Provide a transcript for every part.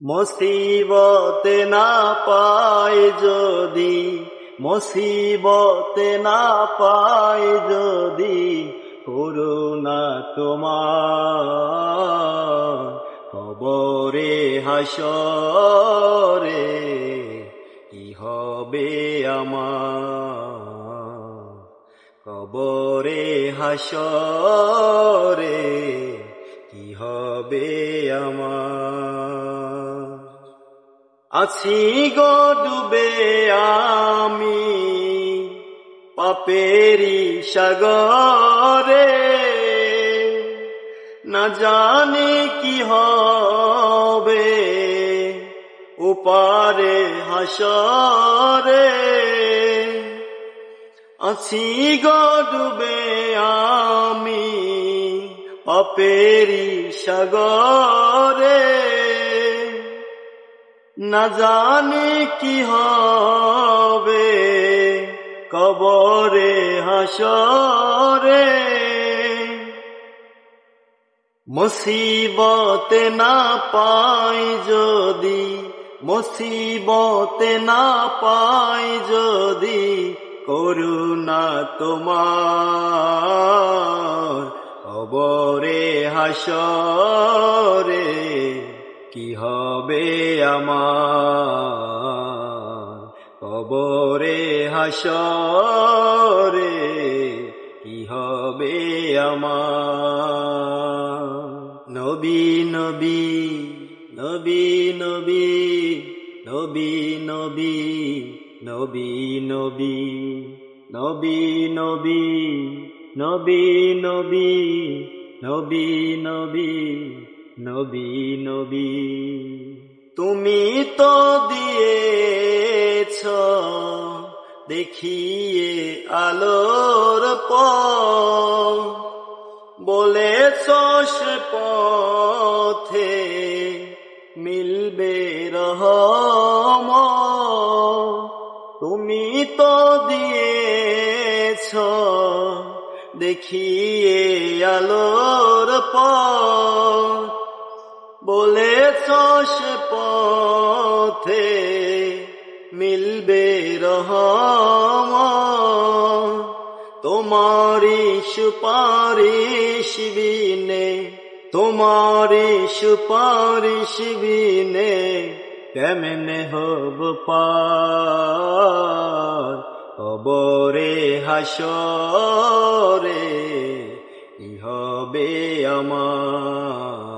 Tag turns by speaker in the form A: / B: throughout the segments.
A: মুসিবতে না পাই যদি, মুসিবতে না পাই যদি, করুণা তোমার কবরে হাসরে কি হবে আমার, কবরে হাসরে কি হবে আমার। আছি গো ডুবে আমি পাপেরি সাগরে, না জানি কি হবে ওপারে হাসরে। আছি গো ডুবে আমি পাপেরি সাগরে, না জানি কি হবে কবরে হাসরে। মুসিবতে না পাই যদি, মুসিবতে না পাই যদি, করুণা তোমার কবরে হাসরে কি হবে আমার, কবরে হাসরে কি হবে আমার। নবী নবী নবী নবী নবী নবী নবী নবী নবী নবী নবী নবী নবী নবী নবী নবী। তুমি তো দিয়েছ দেখিয়ে আলোর পথ, বলেছ সে পথে মিলবে রহমত। তুমি তো দিয়েছ দেখিয়ে আলোর পথ, বলেছ সে পথে মিলবে রহমত। তোমারি সুপারিশ বিনে, তোমারি সুপারিশ বিনে কেমনে হব পার কবরে হাসরে কি হবে আমার,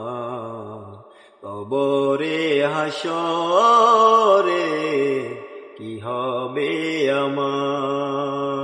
A: কবরে হাসরে কি হবে আমার।